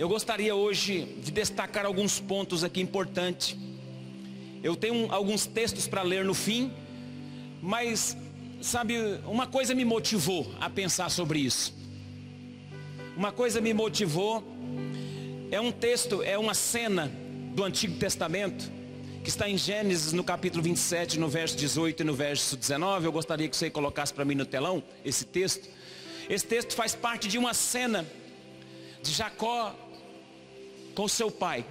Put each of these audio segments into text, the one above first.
eu gostaria hoje de destacar alguns pontos aqui importantes. Eu tenho alguns textos para ler no fim, mas, sabe, uma coisa me motivou a pensar sobre isso. Uma coisa me motivou, é um texto, é uma cena do Antigo Testamento, que está em Gênesis, no capítulo 27, no verso 18 e no verso 19. Eu gostaria que você colocasse para mim no telão esse texto. Esse texto faz parte de uma cena de Jacó com seu pai.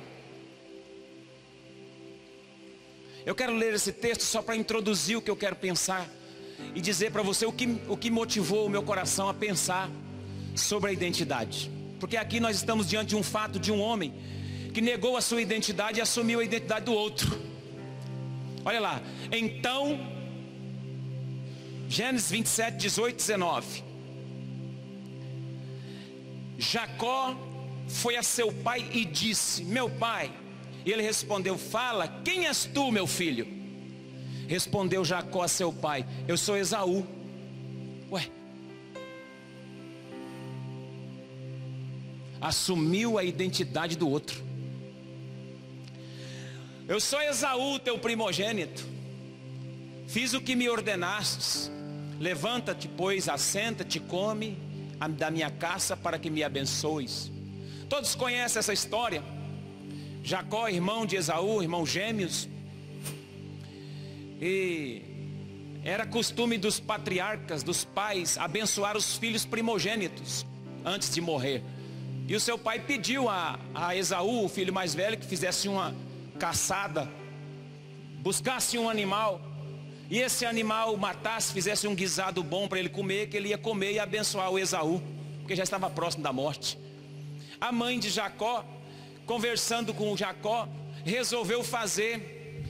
Eu quero ler esse texto só para introduzir o que eu quero pensar e dizer para você o que motivou o meu coração a pensar sobre a identidade. Porque aqui nós estamos diante de um fato de um homem que negou a sua identidade e assumiu a identidade do outro. Olha lá, então, Gênesis 27, 18, 19. Jacó foi a seu pai e disse: meu pai. E ele respondeu: fala, quem és tu, meu filho? Respondeu Jacó a seu pai: eu sou Esaú. Ué, assumiu a identidade do outro. Eu sou Esaú, teu primogênito. Fiz o que me ordenastes. Levanta-te, pois, assenta-te, come da minha caça, para que me abençoes. Todos conhecem essa história. Jacó, irmão de Esaú, irmãos gêmeos. E era costume dos patriarcas, dos pais, abençoar os filhos primogênitos antes de morrer. E o seu pai pediu a Esaú, o filho mais velho, que fizesse uma caçada, buscasse um animal, e esse animal matasse, fizesse um guisado bom para ele comer, que ele ia comer e abençoar o Esaú, porque já estava próximo da morte. A mãe de Jacó, conversando com Jacó, resolveu fazer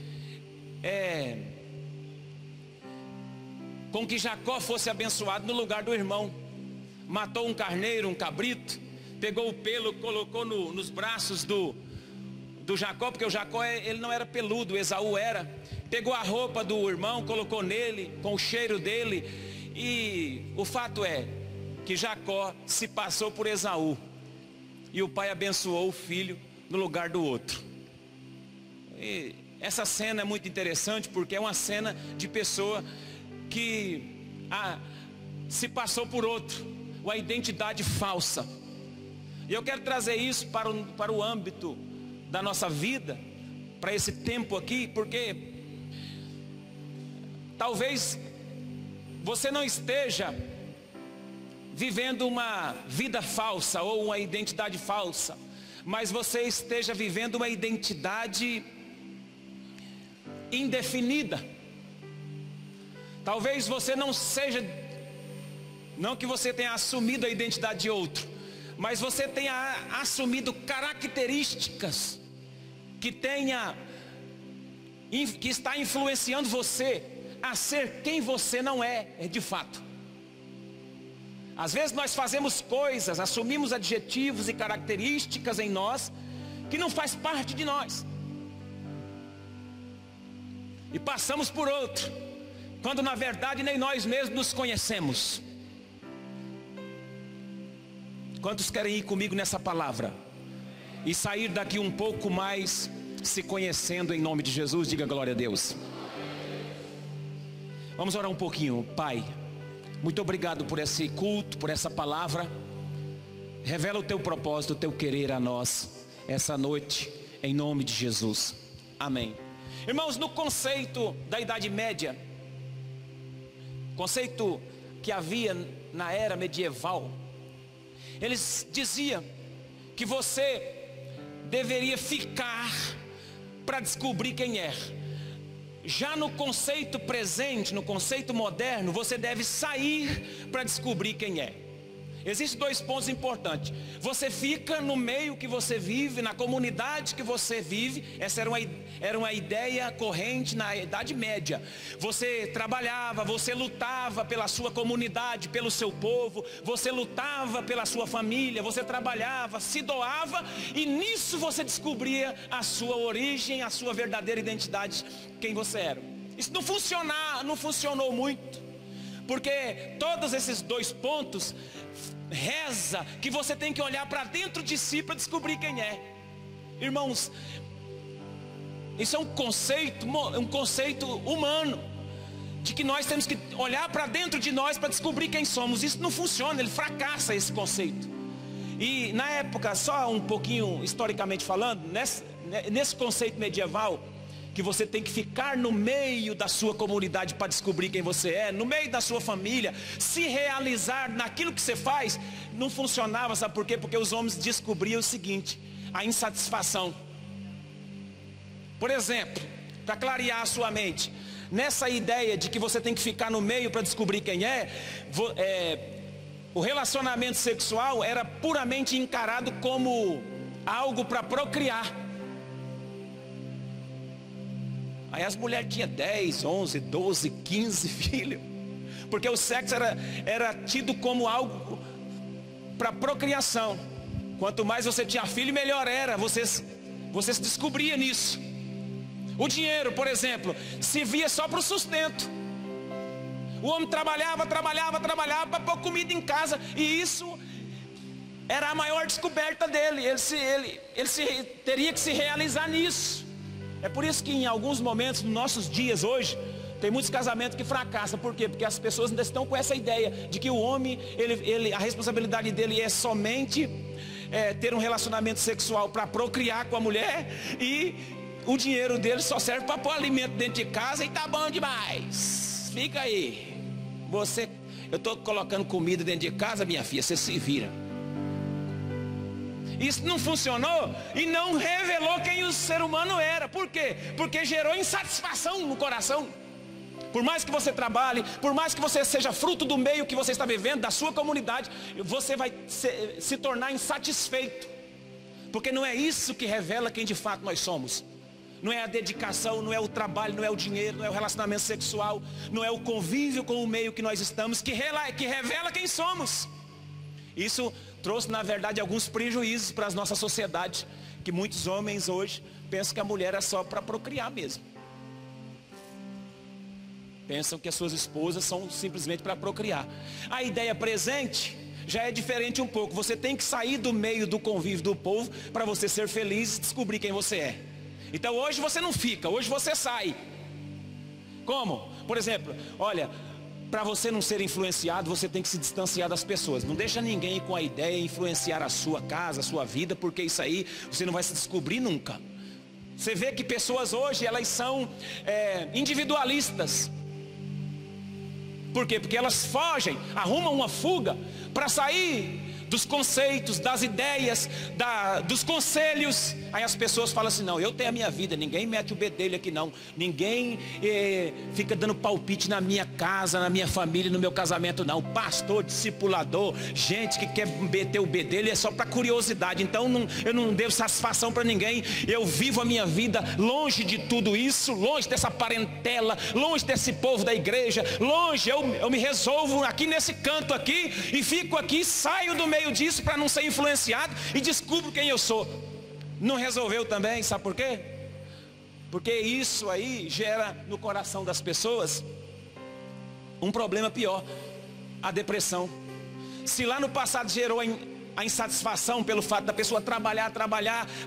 com que Jacó fosse abençoado no lugar do irmão. Matou um carneiro, um cabrito, pegou o pelo, colocou nos braços do Jacó, porque o Jacó ele não era peludo, o Esaú era. Pegou a roupa do irmão, colocou nele, com o cheiro dele. E o fato é que Jacó se passou por Esaú, e o pai abençoou o filho no lugar do outro. E essa cena é muito interessante, porque é uma cena de pessoa que se passou por outro, uma identidade falsa. E eu quero trazer isso para o âmbito da nossa vida, para esse tempo aqui, porque talvez você não esteja vivendo uma vida falsa ou uma identidade falsa, mas você esteja vivendo uma identidade indefinida. Talvez você não seja, não que você tenha assumido a identidade de outro, mas você tenha assumido características que está influenciando você a ser quem você não é de fato. Às vezes nós fazemos coisas, assumimos adjetivos e características em nós que não faz parte de nós, e passamos por outro, quando na verdade nem nós mesmos nos conhecemos. Quantos querem ir comigo nessa palavra e sair daqui um pouco mais se conhecendo em nome de Jesus? Diga glória a Deus. Vamos orar um pouquinho. Pai, muito obrigado por esse culto, por essa palavra. Revela o teu propósito, o teu querer a nós essa noite, em nome de Jesus. Amém. Irmãos, no conceito da Idade Média, conceito que havia na era medieval, eles diziam que você deveria ficar para descobrir quem é. Já no conceito presente, no conceito moderno, você deve sair para descobrir quem é. Existem dois pontos importantes. Você fica no meio que você vive, na comunidade que você vive. Essa era uma ideia corrente na Idade Média. Você trabalhava, você lutava pela sua comunidade, pelo seu povo. Você lutava pela sua família, você trabalhava, se doava. E nisso você descobria a sua origem, a sua verdadeira identidade, quem você era. Isso não funcionou muito. Porque todos esses 2 pontos reza que você tem que olhar para dentro de si para descobrir quem é. Irmãos, isso é um conceito humano, de que nós temos que olhar para dentro de nós para descobrir quem somos. Isso não funciona, ele fracassa esse conceito. E na época, só um pouquinho historicamente falando, nesse conceito medieval, que você tem que ficar no meio da sua comunidade para descobrir quem você é, no meio da sua família, se realizar naquilo que você faz, não funcionava, sabe por quê? Porque os homens descobriam o seguinte: a insatisfação. Por exemplo, para clarear a sua mente, nessa ideia de que você tem que ficar no meio para descobrir quem o relacionamento sexual era puramente encarado como algo para procriar. Aí as mulheres tinham 10, 11, 12, 15 filhos, porque o sexo era tido como algo para procriação. Quanto mais você tinha filho, melhor era, você se descobria nisso. O dinheiro, por exemplo, se via só para o sustento. O homem trabalhava para pôr comida em casa, e isso era a maior descoberta dele. Ele teria que se realizar nisso. É por isso que em alguns momentos, nos nossos dias hoje, tem muitos casamentos que fracassam. Por quê? Porque as pessoas ainda estão com essa ideia de que o homem, a responsabilidade dele é somente ter um relacionamento sexual para procriar com a mulher, e o dinheiro dele só serve para pôr alimento dentro de casa e tá bom demais. Fica aí. Eu estou colocando comida dentro de casa, minha filha, você se vira. Isso não funcionou e não revelou quem o ser humano era. Por quê? Porque gerou insatisfação no coração. Por mais que você trabalhe, por mais que você seja fruto do meio que você está vivendo, da sua comunidade, você vai se tornar insatisfeito. Porque não é isso que revela quem de fato nós somos. Não é a dedicação, não é o trabalho, não é o dinheiro, não é o relacionamento sexual, não é o convívio com o meio que nós estamos que revela quem somos. Isso trouxe, na verdade, alguns prejuízos para a nossa sociedade, que muitos homens hoje pensam que a mulher é só para procriar mesmo. Pensam que as suas esposas são simplesmente para procriar. A ideia presente já é diferente um pouco. Você tem que sair do meio do convívio do povo para você ser feliz e descobrir quem você é. Então hoje você não fica, hoje você sai. Como? Por exemplo, olha, para você não ser influenciado, você tem que se distanciar das pessoas. Não deixa ninguém com a ideia influenciar a sua casa, a sua vida, porque isso aí você não vai se descobrir nunca. Você vê que pessoas hoje, elas são individualistas. Por quê? Porque elas fogem, arrumam uma fuga para sair dos conceitos, das ideias, dos conselhos. Aí as pessoas falam assim: não, eu tenho a minha vida, ninguém mete o bedelho aqui não. Ninguém fica dando palpite na minha casa, na minha família, no meu casamento não. Pastor, discipulador, gente que quer meter o bedelho é só para curiosidade. Então eu não devo satisfação para ninguém. Eu vivo a minha vida longe de tudo isso, longe dessa parentela, longe desse povo da igreja, longe. Eu me resolvo aqui nesse canto aqui e fico aqui, saio do meio disso para não ser influenciado e descubro quem eu sou. Não resolveu também, sabe por quê? Porque isso aí gera no coração das pessoas um problema pior: a depressão. Se lá no passado gerou a insatisfação pelo fato da pessoa trabalhar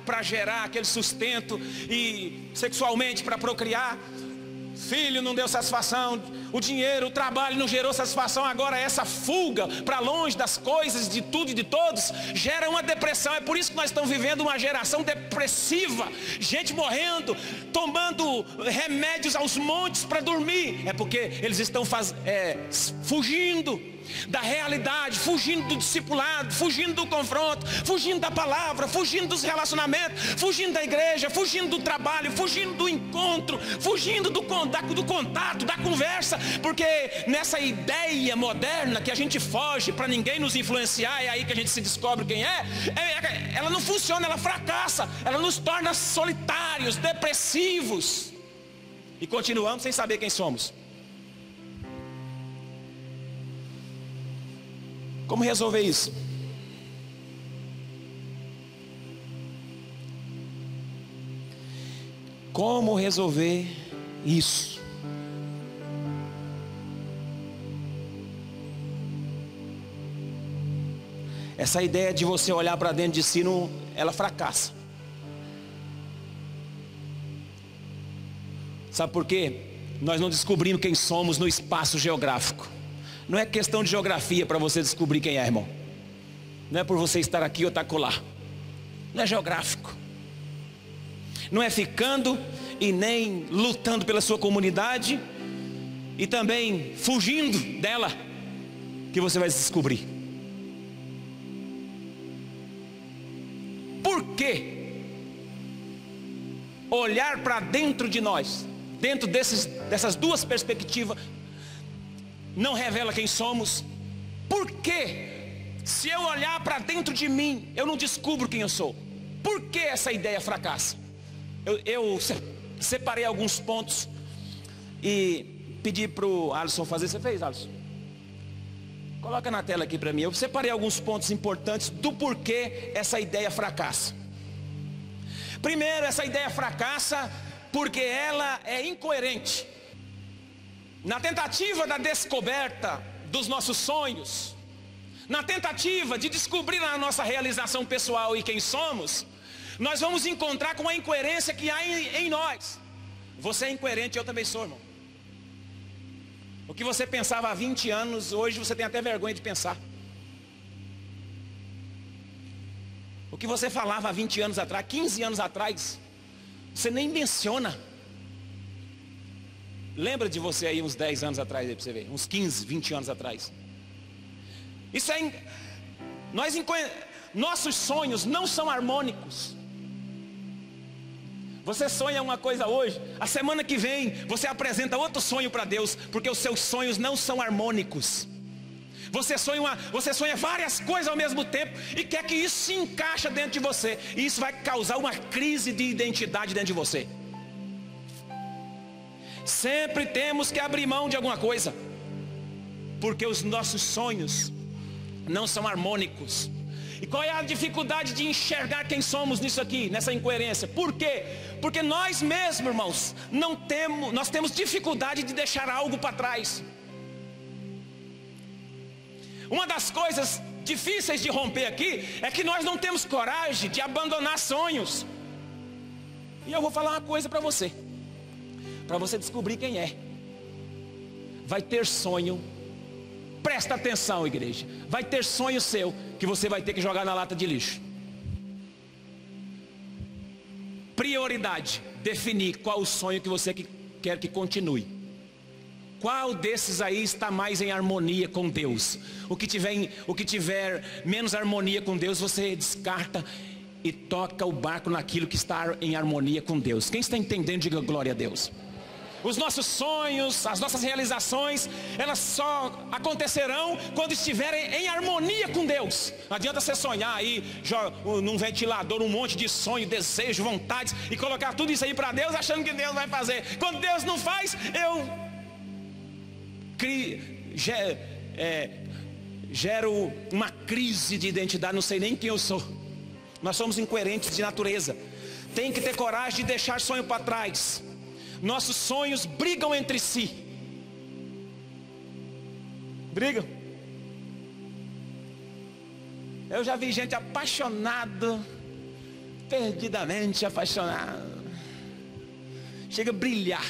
para gerar aquele sustento e sexualmente para procriar, filho não deu satisfação, o dinheiro, o trabalho não gerou satisfação, agora essa fuga para longe das coisas, de tudo e de todos, gera uma depressão. É por isso que nós estamos vivendo uma geração depressiva, gente morrendo, tomando remédios aos montes para dormir. É porque eles estão fugindo da realidade, fugindo do discipulado, fugindo do confronto, fugindo da palavra, fugindo dos relacionamentos, fugindo da igreja, fugindo do trabalho, fugindo do encontro, fugindo do contato, da conversa. Porque nessa ideia moderna que a gente foge para ninguém nos influenciar, é aí que a gente se descobre quem ela não funciona, ela fracassa, ela nos torna solitários, depressivos, e continuamos sem saber quem somos. Como resolver isso? Como resolver isso? essa ideia de você olhar para dentro de si, ela fracassa. Sabe por quê? Nós não descobrimos quem somos no espaço geográfico. Não é questão de geografia para você descobrir quem é, irmão. Não é por você estar aqui ou estar acolá. Não é geográfico. Não é ficando e nem lutando pela sua comunidade e também fugindo dela que você vai se descobrir. Por que olhar para dentro de nós, dentro dessas duas perspectivas, não revela quem somos? Por que, se eu olhar para dentro de mim, eu não descubro quem eu sou? Por que essa ideia fracassa? Eu separei alguns pontos e pedi para o Alisson fazer. Você fez, Alisson? Coloca na tela aqui para mim. Eu separei alguns pontos importantes do porquê essa ideia fracassa. Primeiro, essa ideia fracassa porque ela é incoerente. Na tentativa da descoberta dos nossos sonhos, na tentativa de descobrir a nossa realização pessoal e quem somos, nós vamos encontrar com a incoerência que há em nós. Você é incoerente, eu também sou, irmão. O que você pensava há 20 anos, hoje você tem até vergonha de pensar. O que você falava há 20 anos atrás, 15 anos atrás, você nem menciona. Lembra de você aí uns 10 anos atrás, aí para você ver, uns 15, 20 anos atrás. Isso é, nossos sonhos não são harmônicos. Você sonha uma coisa hoje, a semana que vem você apresenta outro sonho para Deus, porque os seus sonhos não são harmônicos. Você sonha várias coisas ao mesmo tempo e quer que isso se encaixe dentro de você, e isso vai causar uma crise de identidade dentro de você. Sempre temos que abrir mão de alguma coisa, porque os nossos sonhos não são harmônicos. E qual é a dificuldade de enxergar quem somos nisso aqui, nessa incoerência? Por quê? Porque nós mesmos, irmãos, nós temos dificuldade de deixar algo para trás. Uma das coisas difíceis de romper aqui é que nós não temos coragem de abandonar sonhos. E eu vou falar uma coisa para você descobrir quem é. Vai ter sonho, presta atenção, igreja, vai ter sonho seu que você vai ter que jogar na lata de lixo. Prioridade, definir qual o sonho que você quer que continue. Qual desses aí está mais em harmonia com Deus? O que tiver menos harmonia com Deus, você descarta e toca o barco naquilo que está em harmonia com Deus. Quem está entendendo, diga glória a Deus. Os nossos sonhos, as nossas realizações, elas só acontecerão quando estiverem em harmonia com Deus. Não adianta você sonhar aí, num ventilador, um monte de sonho, desejo, vontades, e colocar tudo isso aí para Deus, achando que Deus vai fazer. Quando Deus não faz, eu gero uma crise de identidade, não sei nem quem eu sou. Nós somos incoerentes de natureza. Tem que ter coragem de deixar sonho para trás. Nossos sonhos brigam entre si. Brigam. Eu já vi gente apaixonada, perdidamente apaixonada, chega a brilhar.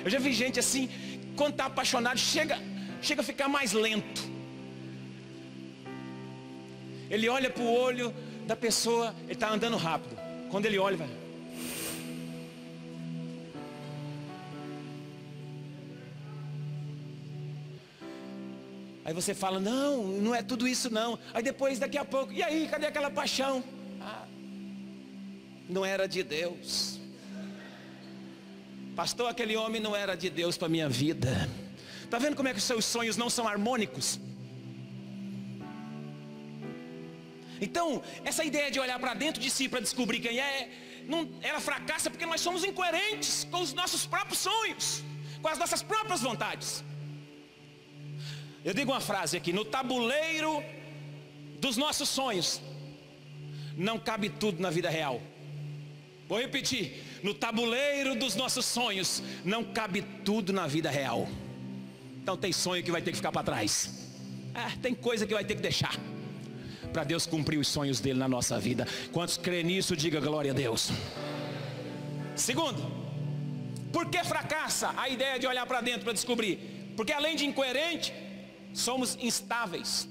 Eu já vi gente assim, quando está apaixonado, chega a ficar mais lento. Ele olha para o olho da pessoa, ele está andando rápido. Quando ele olha, vai. Aí você fala, não é tudo isso não. Aí depois, daqui a pouco, e aí, cadê aquela paixão? Não era de Deus. Pastor, aquele homem não era de Deus para a minha vida. Está vendo como é que os seus sonhos não são harmônicos? Então, essa ideia de olhar para dentro de si para descobrir quem ela fracassa porque nós somos incoerentes com os nossos próprios sonhos, com as nossas próprias vontades. Eu digo uma frase aqui: no tabuleiro dos nossos sonhos não cabe tudo na vida real. Vou repetir: no tabuleiro dos nossos sonhos não cabe tudo na vida real. Então tem sonho que vai ter que ficar para trás. tem coisa que vai ter que deixar para Deus cumprir os sonhos dele na nossa vida. Quantos creem nisso, diga glória a Deus. Segundo, por que fracassa a ideia de olhar para dentro para descobrir? Porque além de incoerente, somos instáveis.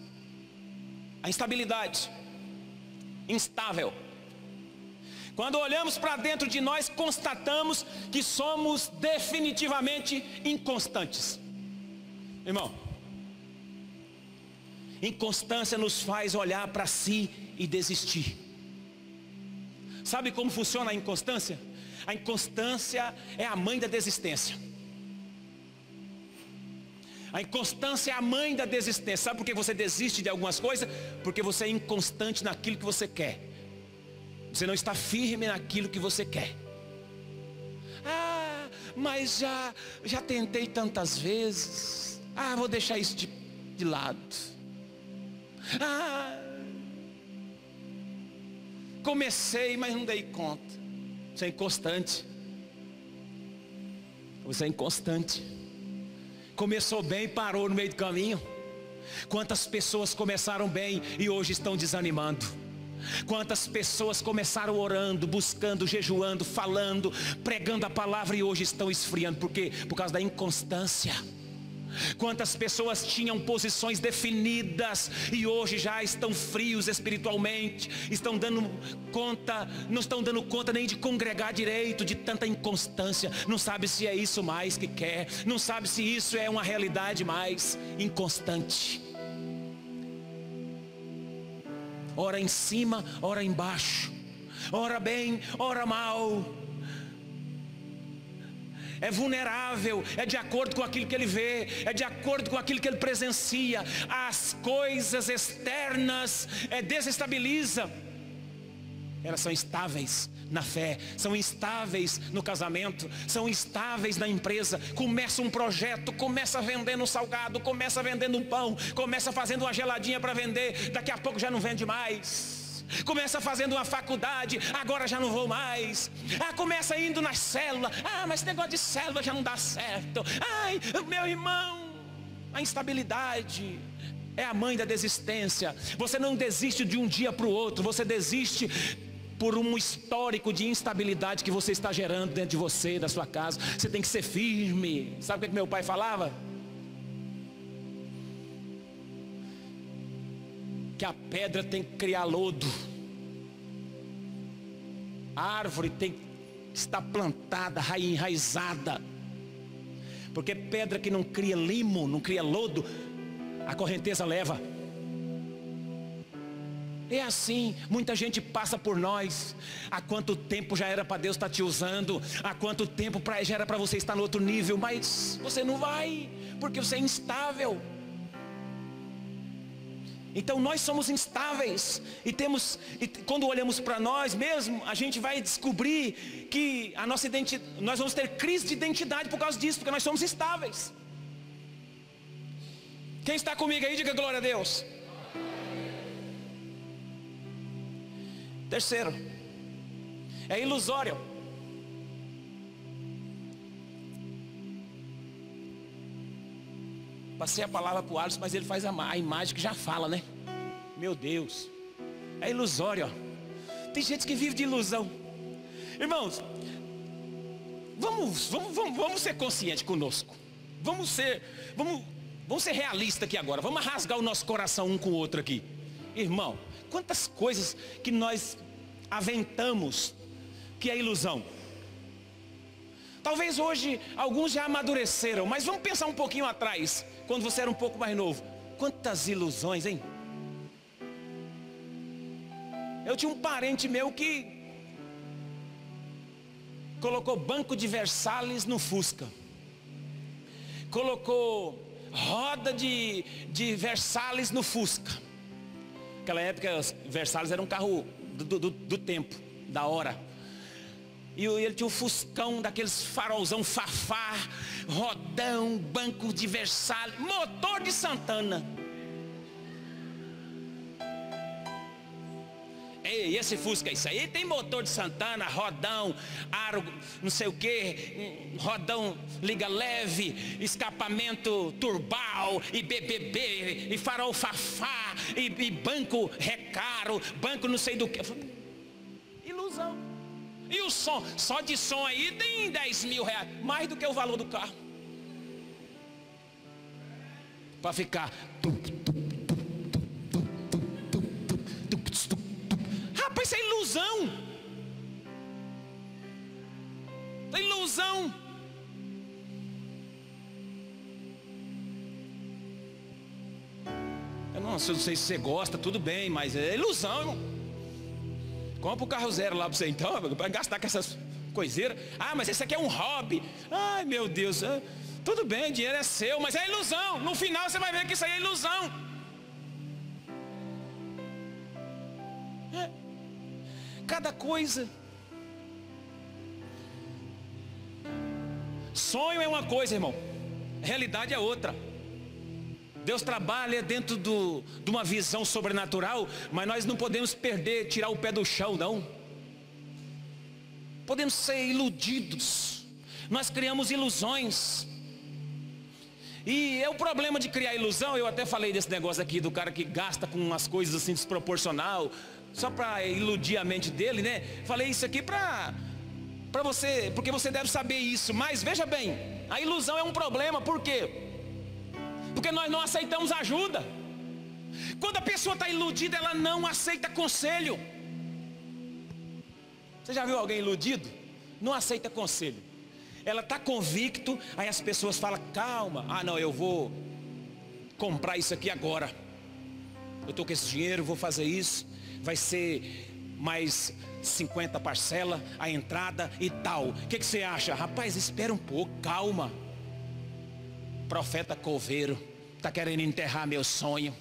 A instabilidade, instável. Quando olhamos para dentro de nós, constatamos que somos definitivamente inconstantes. Irmão, inconstância nos faz olhar para si e desistir. Sabe como funciona a inconstância? A inconstância é a mãe da desistência. A inconstância é a mãe da desistência. Sabe por que você desiste de algumas coisas? Porque você é inconstante naquilo que você quer. Você não está firme naquilo que você quer. Mas já tentei tantas vezes. Vou deixar isso de lado. Comecei, mas não dei conta. Você é inconstante. Você é inconstante. Começou bem e parou no meio do caminho. Quantas pessoas começaram bem e hoje estão desanimando? Quantas pessoas começaram orando, buscando, jejuando, falando, pregando a palavra e hoje estão esfriando? Por quê? Por causa da inconstância. Quantas pessoas tinham posições definidas e hoje já estão frios espiritualmente, não estão dando conta nem de congregar direito, de tanta inconstância. Não sabe se é isso mais que quer, não sabe se isso é uma realidade mais. Inconstante. Ora em cima, ora embaixo, ora bem, ora mal. É vulnerável, é de acordo com aquilo que ele vê, é de acordo com aquilo que ele presencia. As coisas externas desestabilizam. Elas são instáveis na fé, são instáveis no casamento, são instáveis na empresa. Começa um projeto, começa vendendo um salgado, começa vendendo um pão, começa fazendo uma geladinha para vender, daqui a pouco já não vende mais. Começa fazendo uma faculdade, agora já não vou mais. Começa indo na célula, mas esse negócio de célula já não dá certo. Meu irmão, a instabilidade é a mãe da desistência. Você não desiste de um dia para o outro, você desiste por um histórico de instabilidade que você está gerando dentro de você, da sua casa. Você tem que ser firme. Sabe o que meu pai falava? Que a pedra tem que criar lodo. A árvore tem que estar plantada, enraizada. Porque pedra que não cria limo, não cria lodo, a correnteza leva. É assim, muita gente passa por nós. Há quanto tempo já era para Deus estar te usando? Há quanto tempo já era para você estar no outro nível? Mas você não vai, porque você é instável. Então nós somos instáveis e quando olhamos para nós mesmo, a gente vai descobrir que a nossa nós vamos ter crise de identidade por causa disso, porque nós somos instáveis. Quem está comigo aí, diga glória a Deus. Terceiro, é ilusório. Passei a palavra para o Alisson, mas ele faz a imagem que já fala, né? Meu Deus, é ilusório. Tem gente que vive de ilusão. Irmãos, vamos ser conscientes conosco. Vamos ser realistas aqui agora. Vamos rasgar o nosso coração um com o outro aqui. Irmão, quantas coisas que nós aventamos que é ilusão. Talvez hoje alguns já amadureceram, mas vamos pensar um pouquinho atrás, quando você era um pouco mais novo. Quantas ilusões, hein? Eu tinha um parente meu que colocou banco de Versalhes no Fusca. Colocou roda de Versalhes no Fusca. Naquela época, Versalhes era um carro do tempo, da hora. E ele tinha um Fuscão, daqueles farolzão fafá, rodão, banco de Versalhes, motor de Santana. E esse Fusca, isso aí tem motor de Santana, rodão, aro, não sei o que, rodão liga leve, escapamento turbal, e BBB, e farol fafá, e banco recaro, banco não sei do que. Ilusão. E o som, só de som aí tem 10 mil reais, mais do que o valor do carro. Para ficar. Rapaz, isso é ilusão. É ilusão. Eu não sei se você gosta, tudo bem, mas é ilusão, irmão. Compra o carro zero lá para você então, para gastar com essas coiseiras. Ah, mas esse aqui é um hobby. Ai, meu Deus. Tudo bem, o dinheiro é seu, mas é ilusão. No final você vai ver que isso aí é ilusão. Cada coisa. Sonho é uma coisa, irmão. Realidade é outra. Deus trabalha dentro de uma visão sobrenatural, mas nós não podemos perder, tirar o pé do chão, não. Podemos ser iludidos. Nós criamos ilusões. E é o problema de criar ilusão. Eu até falei desse negócio aqui do cara que gasta com umas coisas assim desproporcional, só para iludir a mente dele, né? Falei isso aqui para você, porque você deve saber isso. Mas veja bem, a ilusão é um problema. Por quê? Porque nós não aceitamos ajuda. Quando a pessoa está iludida, ela não aceita conselho. Você já viu alguém iludido? Não aceita conselho. Ela está convicto, aí as pessoas falam, calma. Ah não, eu vou comprar isso aqui agora. Eu estou com esse dinheiro, vou fazer isso. Vai ser mais 50 parcela, a entrada e tal. O que você acha? Rapaz, espera um pouco, calma. Profeta coveiro, está querendo enterrar meu sonho.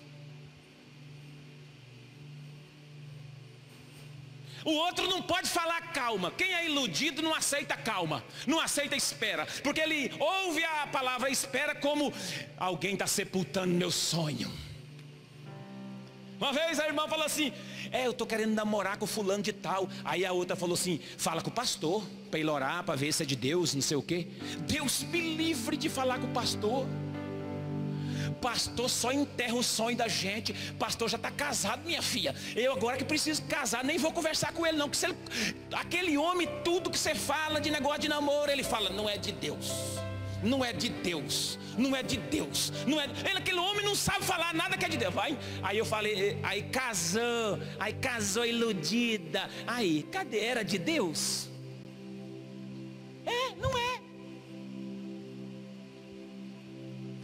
O outro não pode falar calma. Quem é iludido não aceita calma, não aceita espera, porque ele ouve a palavra espera como alguém está sepultando meu sonho. Uma vez a irmã falou assim, eu estou querendo namorar com fulano de tal. Aí a outra falou assim, fala com o pastor, para ele orar, para ver se é de Deus, não sei o que. Deus me livre de falar com o pastor. Pastor só enterra o sonho da gente. Pastor já está casado, minha filha. Eu agora que preciso casar, nem vou conversar com ele não, porque aquele homem, tudo que você fala de negócio de namoro, ele fala, não é de Deus. Não é de Deus, não é de Deus, não é. Aquele homem não sabe falar nada que é de Deus. Vai. Aí eu falei, aí casou iludida. Aí, cadê? Era de Deus? Não é.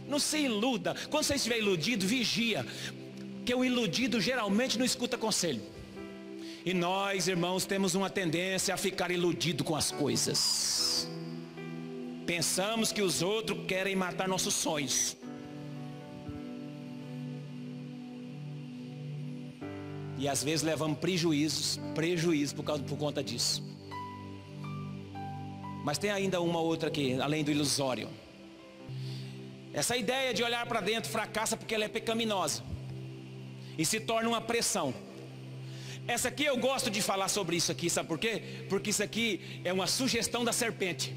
Não se iluda. Quando você estiver iludido, vigia, que o iludido geralmente não escuta conselho. E nós, irmãos, temos uma tendência a ficar iludido com as coisas. Pensamos que os outros querem matar nossos sonhos. E às vezes levamos prejuízo por conta disso. Mas tem ainda uma outra aqui, além do ilusório. Essa ideia de olhar para dentro fracassa porque ela é pecaminosa e se torna uma pressão. Essa aqui eu gosto de falar sobre isso aqui, sabe por quê? Porque isso aqui é uma sugestão da serpente.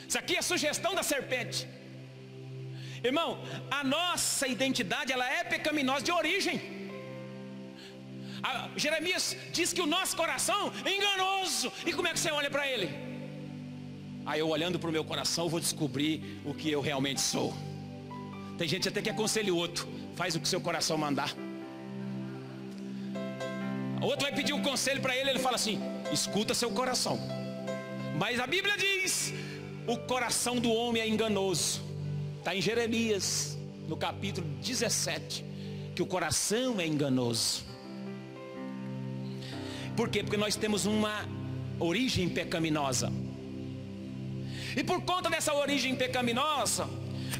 Isso aqui é sugestão da serpente. Irmão, a nossa identidade, ela é pecaminosa de origem. Jeremias diz que o nosso coração é enganoso. E como é que você olha para ele? Aí eu olhando para o meu coração vou descobrir o que eu realmente sou. Tem gente até que aconselha o outro, faz o que seu coração mandar. O outro vai pedir um conselho para ele, ele fala assim, escuta seu coração. Mas a Bíblia diz, o coração do homem é enganoso. Está em Jeremias, no capítulo 17, que o coração é enganoso. Por quê? Porque nós temos uma origem pecaminosa. E por conta dessa origem pecaminosa,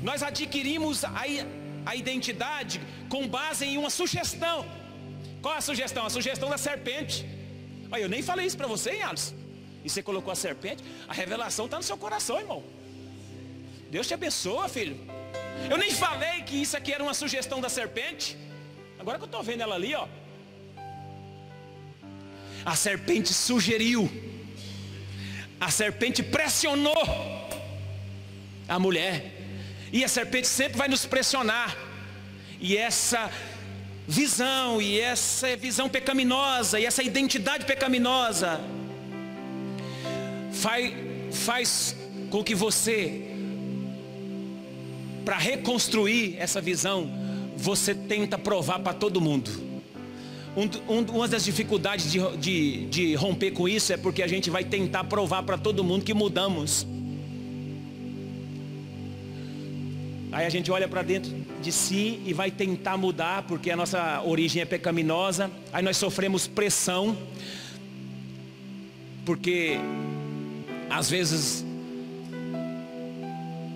nós adquirimos a identidade com base em uma sugestão. Qual é a sugestão? A sugestão da serpente. Olha, eu nem falei isso para você, hein, Alisson? E você colocou a serpente. A revelação está no seu coração, irmão. Deus te abençoa, filho. Eu nem falei que isso aqui era uma sugestão da serpente. Agora que eu estou vendo ela ali, ó. A serpente sugeriu, a serpente pressionou a mulher, e a serpente sempre vai nos pressionar. E essa visão pecaminosa, e essa identidade pecaminosa faz com que você, para reconstruir essa visão, você tenta provar para todo mundo. Uma das dificuldades de romper com isso é porque a gente vai tentar provar para todo mundo que mudamos. Aí a gente olha para dentro de si e vai tentar mudar, porque a nossa origem é pecaminosa. Aí nós sofremos pressão, porque às vezes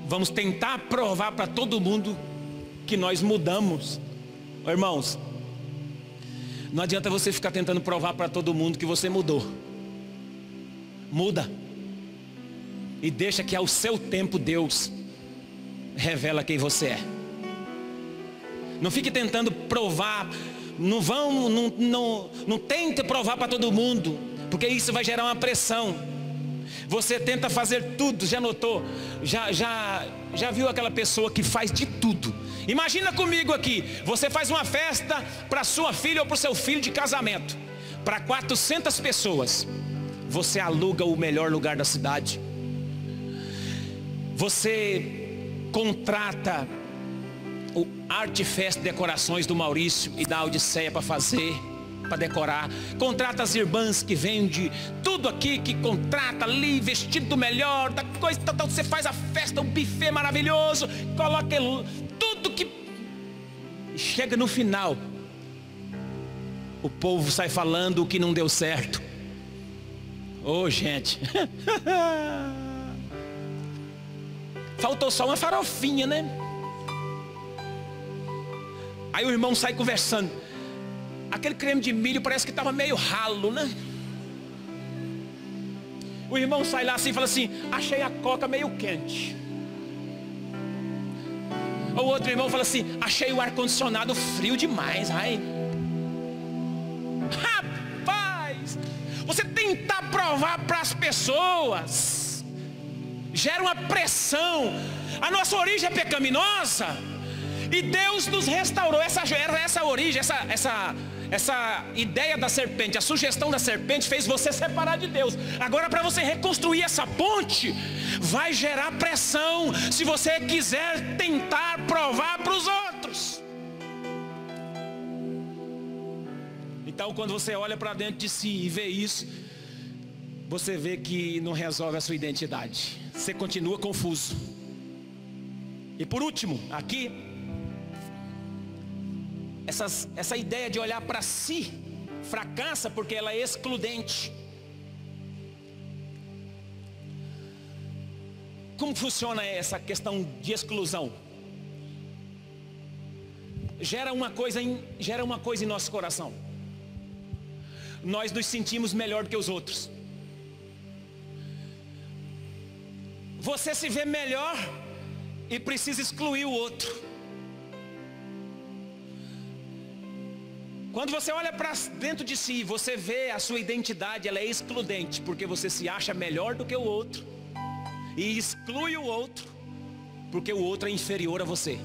vamos tentar provar para todo mundo que nós mudamos. Irmãos, não adianta você ficar tentando provar para todo mundo que você mudou. Muda. E deixa que ao seu tempo Deus revela quem você é. Não fique tentando provar. Não tente provar para todo mundo, porque isso vai gerar uma pressão. Você tenta fazer tudo, já notou? Já viu aquela pessoa que faz de tudo? Imagina comigo aqui, você faz uma festa para sua filha ou para o seu filho de casamento, para 400 pessoas. Você aluga o melhor lugar da cidade. Você contrata o Artfest Decorações do Maurício e da Odisseia para fazer, para decorar. Contrata as irmãs que vendem tudo aqui, que contrata ali, vestido melhor, da coisa, tal. Você faz a festa, um buffet maravilhoso, coloca tudo que... E chega no final, o povo sai falando o que não deu certo. Ô, gente. Faltou só uma farofinha, né? Aí o irmão sai conversando. Aquele creme de milho parece que estava meio ralo, né? O irmão sai lá assim e fala assim: achei a coca meio quente. O outro irmão fala assim: achei o ar-condicionado frio demais. Ai, rapaz, você tentar provar para as pessoas gera uma pressão. A nossa origem é pecaminosa e Deus nos restaurou. Essa origem, essa ideia da serpente, a sugestão da serpente fez você separar de Deus. Agora, para você reconstruir essa ponte, vai gerar pressão se você quiser tentar provar para os outros. Então, quando você olha para dentro de si e vê isso, você vê que não resolve a sua identidade. Você continua confuso. E por último, aqui, essa ideia de olhar para si fracassa porque ela é excludente. Como funciona essa questão de exclusão? Gera uma coisa em nosso coração. Nós nos sentimos melhor do que os outros. Você se vê melhor e precisa excluir o outro. Quando você olha para dentro de si, você vê a sua identidade, ela é excludente, porque você se acha melhor do que o outro e exclui o outro, porque o outro é inferior a você.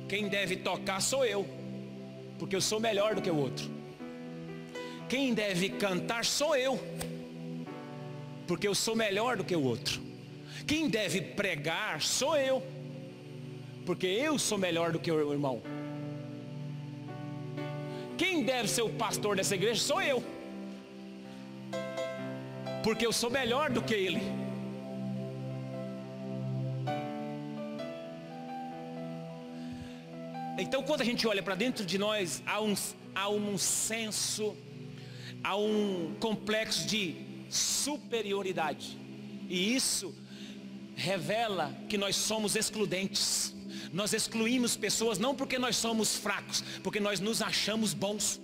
Quem deve tocar sou eu, porque eu sou melhor do que o outro. Quem deve cantar sou eu, porque eu sou melhor do que o outro. Quem deve pregar sou eu, porque eu sou melhor do que o irmão. Quem deve ser o pastor dessa igreja sou eu, porque eu sou melhor do que ele. Então, quando a gente olha para dentro de nós, há um senso, há um complexo de superioridade, e isso revela que nós somos excludentes. Nós excluímos pessoas não porque nós somos fracos, porque nós nos achamos bons.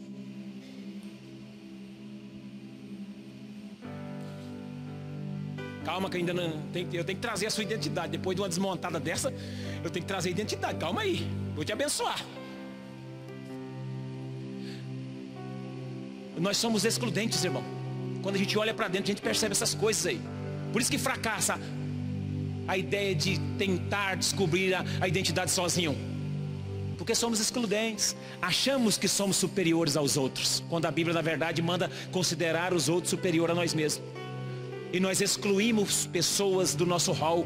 Calma que ainda não tem, eu tenho que trazer a sua identidade. Depois de uma desmontada dessa, eu tenho que trazer a identidade. Calma aí, vou te abençoar. Nós somos excludentes, irmão. Quando a gente olha para dentro, a gente percebe essas coisas aí. Por isso que fracassa a ideia de tentar descobrir a identidade sozinho. Porque somos excludentes. Achamos que somos superiores aos outros, quando a Bíblia na verdade manda considerar os outros superior a nós mesmos. E nós excluímos pessoas do nosso hall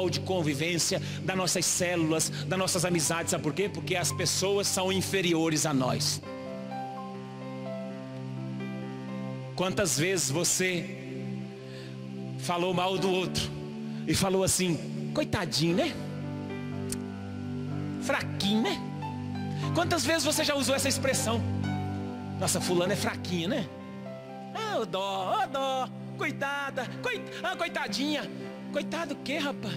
de convivência, das nossas células, das nossas amizades. Sabe por quê? Porque as pessoas são inferiores a nós. Quantas vezes você falou mal do outro e falou assim: coitadinho, né? Fraquinho, né? Quantas vezes você já usou essa expressão? Nossa, fulana é fraquinha, né? Ah, ô dó, coitada, coitadinha. Coitado o quê, rapaz?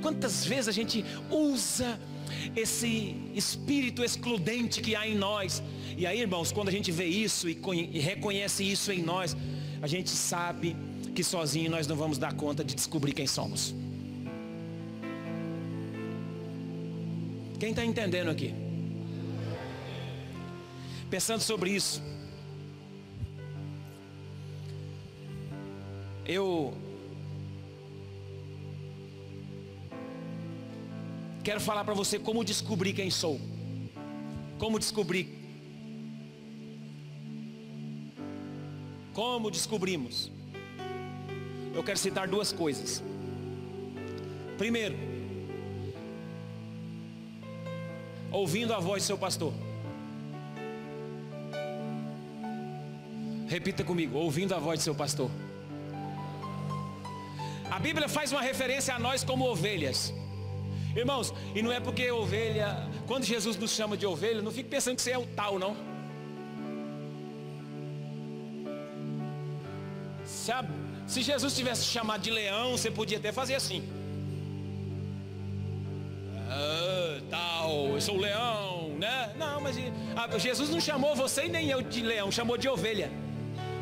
Quantas vezes a gente usa esse espírito excludente que há em nós? E aí, irmãos, quando a gente vê isso e reconhece isso em nós, a gente sabe que sozinho nós não vamos dar conta de descobrir quem somos. Quem está entendendo aqui? Pensando sobre isso, eu quero falar para você como descobrir quem sou. Como descobrir? Como descobrimos? Eu quero citar duas coisas. Primeiro, ouvindo a voz do seu pastor. Repita comigo: ouvindo a voz do seu pastor. A Bíblia faz uma referência a nós como ovelhas. Irmãos, e não é porque ovelha, quando Jesus nos chama de ovelha, não fique pensando que você é o tal, não. Se Jesus tivesse chamado de leão, você podia até fazer assim: tal, eu sou o leão, né? Não, mas Jesus não chamou você e nem eu de leão, chamou de ovelha.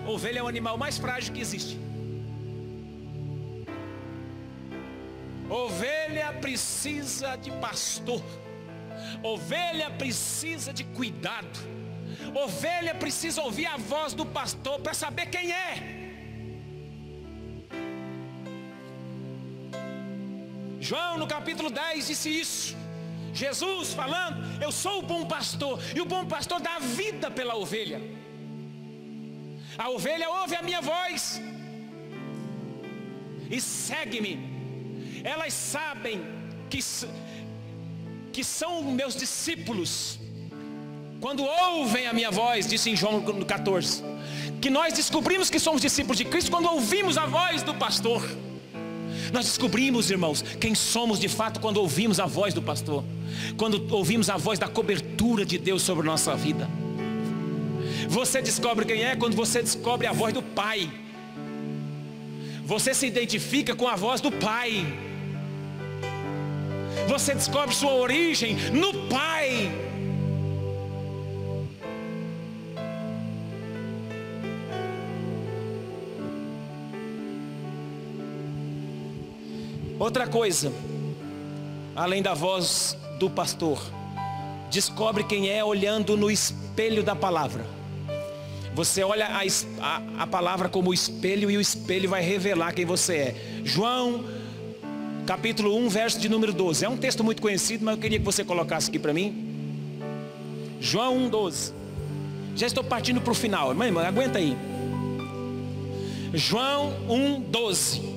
Ovelha é o animal mais frágil que existe. Ovelha precisa de pastor. Ovelha precisa de cuidado. Ovelha precisa ouvir a voz do pastor para saber quem é. João no capítulo 10 disse isso. Jesus falando: eu sou o bom pastor, e o bom pastor dá a vida pela ovelha. A ovelha ouve a minha voz e segue-me. Elas sabem que são meus discípulos quando ouvem a minha voz, disse em João 14. Que nós descobrimos que somos discípulos de Cristo quando ouvimos a voz do pastor. Nós descobrimos, irmãos, quem somos de fato quando ouvimos a voz do pastor, quando ouvimos a voz da cobertura de Deus sobre a nossa vida. Você descobre quem é quando você descobre a voz do Pai. Você se identifica com a voz do Pai. Você descobre sua origem no Pai. Outra coisa, além da voz do pastor, descobre quem é olhando no espelho da palavra. Você olha a palavra como espelho, e o espelho vai revelar quem você é. João capítulo 1, verso de número 12. É um texto muito conhecido, mas eu queria que você colocasse aqui para mim. João 1, 12. Já estou partindo para o final, irmã, aguenta aí. João 1, 12.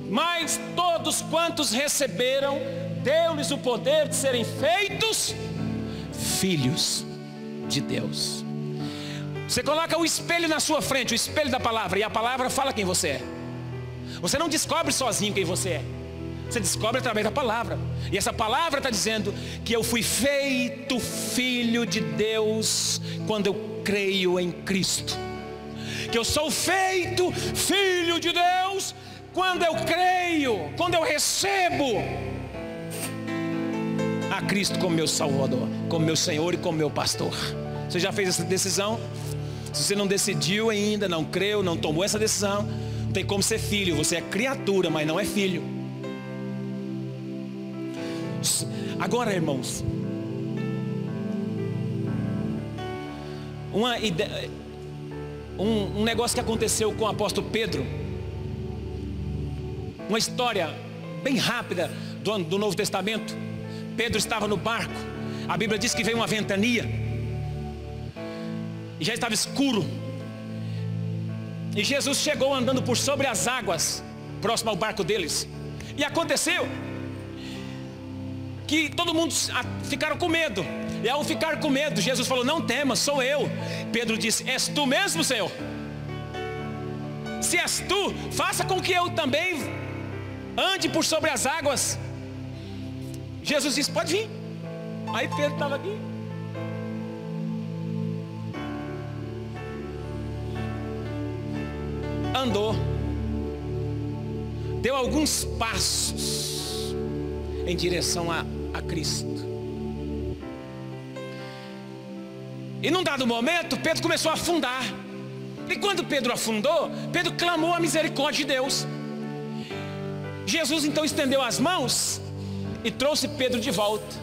Mas todos quantos receberam, deu-lhes o poder de serem feitos filhos de Deus. Você coloca o espelho na sua frente, o espelho da palavra, e a palavra fala quem você é. Você não descobre sozinho quem você é. Você descobre através da palavra. E essa palavra está dizendo que eu fui feito filho de Deus quando eu creio em Cristo. Que eu sou feito filho de Deus quando eu creio, quando eu recebo a Cristo como meu Salvador, como meu Senhor e como meu pastor. Você já fez essa decisão? Se você não decidiu ainda, não creu, não tomou essa decisão, não tem como ser filho. Você é criatura, mas não é filho. Agora, irmãos, um negócio que aconteceu com o apóstolo Pedro. Uma história bem rápida do Novo Testamento. Pedro estava no barco. A Bíblia diz que veio uma ventania e já estava escuro. E Jesus chegou andando por sobre as águas, próximo ao barco deles. E aconteceu que todo mundo ficaram com medo. E ao ficar com medo, Jesus falou: não temas, sou eu. Pedro disse: és tu mesmo, Senhor? Se és tu, faça com que eu também ande por sobre as águas. Jesus disse: pode vir. Aí Pedro estava aqui. Andou. Deu alguns passos em direção a Cristo. E num dado momento, Pedro começou a afundar. E quando Pedro afundou, Pedro clamou a misericórdia de Deus. Jesus então estendeu as mãos e trouxe Pedro de volta.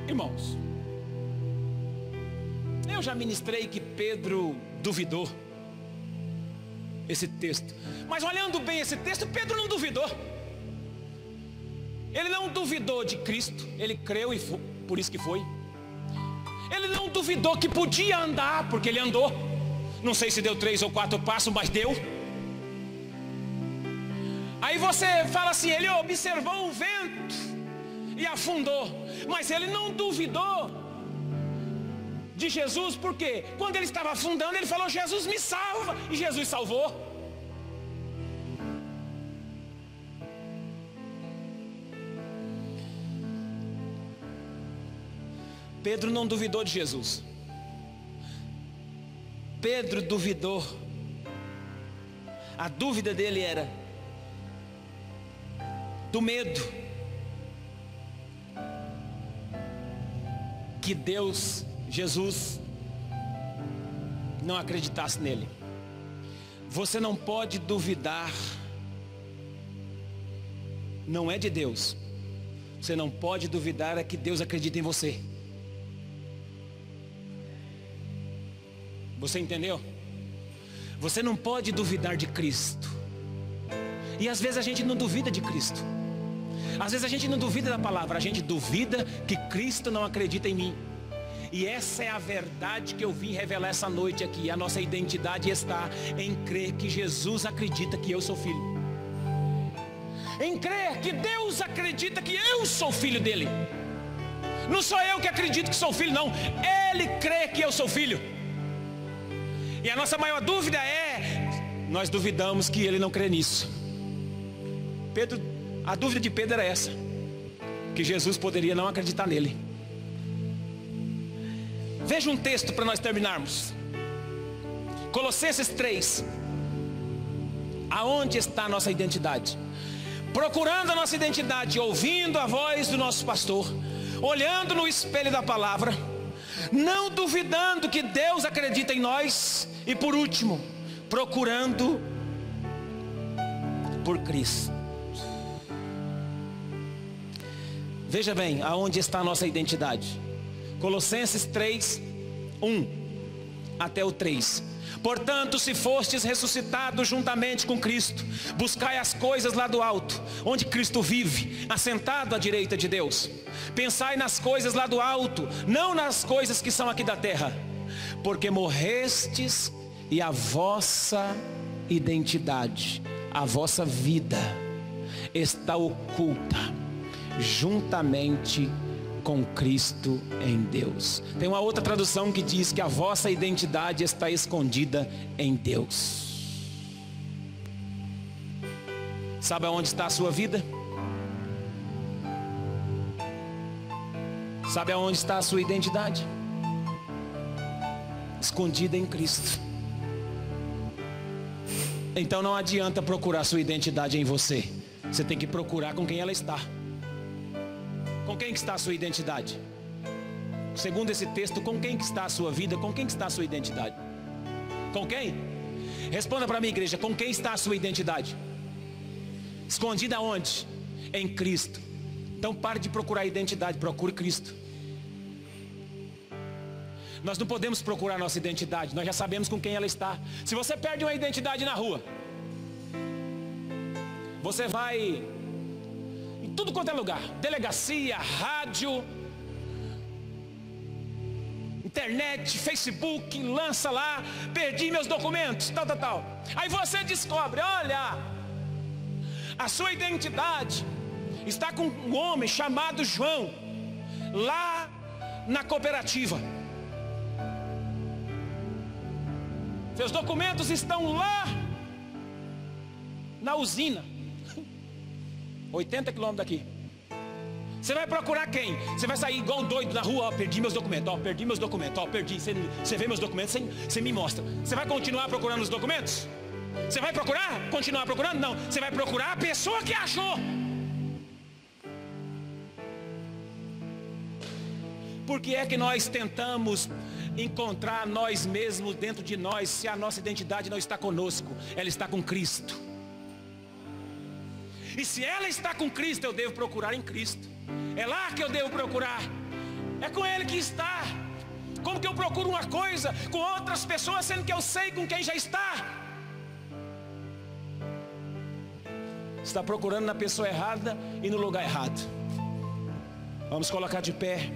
Irmãos, eu já ministrei que Pedro duvidou esse texto. Mas olhando bem esse texto, Pedro não duvidou. Ele não duvidou de Cristo. Ele creu e foi, por isso que foi. Ele não duvidou que podia andar, porque ele andou. Não sei se deu 3 ou 4 passos, mas deu. Aí você fala assim: ele observou o vento e afundou. Mas ele não duvidou de Jesus, porque quando ele estava afundando, ele falou: Jesus me salva. E Jesus salvou. Pedro não duvidou de Jesus. Pedro duvidou. A dúvida dele era do medo que Deus, Jesus, não acreditasse nele. Você não pode duvidar. Não é de Deus. Você não pode duvidar é que Deus acredita em você. Você entendeu? Você não pode duvidar de Cristo. E às vezes a gente não duvida de Cristo. Às vezes a gente não duvida da palavra. A gente duvida que Cristo não acredita em mim. E essa é a verdade que eu vim revelar essa noite aqui. A nossa identidade está em crer que Jesus acredita que eu sou filho. Em crer que Deus acredita que eu sou filho dele. Não sou eu que acredito que sou filho, não. Ele crê que eu sou filho. E a nossa maior dúvida é: nós duvidamos que ele não crê nisso. Pedro, a dúvida de Pedro era essa: que Jesus poderia não acreditar nele. Veja um texto para nós terminarmos. Colossenses 3. Aonde está a nossa identidade? Procurando a nossa identidade, ouvindo a voz do nosso pastor, olhando no espelho da palavra, não duvidando que Deus acredita em nós. E por último, procurando por Cristo. Veja bem, aonde está a nossa identidade. Colossenses 3, 1 até o 3. Portanto, se fostes ressuscitados juntamente com Cristo, buscai as coisas lá do alto, onde Cristo vive, assentado à direita de Deus. Pensai nas coisas lá do alto, não nas coisas que são aqui da terra. Porque morrestes e a vossa identidade, a vossa vida está oculta juntamente com Cristo em Deus. Tem uma outra tradução que diz que a vossa identidade está escondida em Deus. Sabe aonde está a sua vida? Sabe aonde está a sua identidade? Escondida em Cristo. Então não adianta procurar sua identidade em você. Você tem que procurar com quem ela está. Com quem que está a sua identidade? Segundo esse texto, com quem que está a sua vida? Com quem que está a sua identidade? Com quem? Responda para mim, igreja, com quem está a sua identidade? Escondida onde? Em Cristo. Então pare de procurar identidade, procure Cristo. Nós não podemos procurar nossa identidade, nós já sabemos com quem ela está. Se você perde uma identidade na rua, você vai em tudo quanto é lugar, delegacia, rádio, internet, Facebook, lança lá, perdi meus documentos, tal. Aí você descobre, olha, a sua identidade está com um homem chamado João, lá na cooperativa. Seus documentos estão lá na usina, 80 quilômetros daqui. Você vai procurar quem? Você vai sair igual um doido na rua, ó, perdi meus documentos, ó, perdi meus documentos, ó, perdi. Você vê meus documentos, você me mostra. Você vai continuar procurando os documentos? Você vai procurar? Continuar procurando? Não, você vai procurar a pessoa que achou. Por que é que nós tentamos encontrar nós mesmos dentro de nós, se a nossa identidade não está conosco? Ela está com Cristo. E se ela está com Cristo, eu devo procurar em Cristo. É lá que eu devo procurar. É com Ele que está. Como que eu procuro uma coisa com outras pessoas, sendo que eu sei com quem já está? Está procurando na pessoa errada e no lugar errado. Vamos colocar de pé.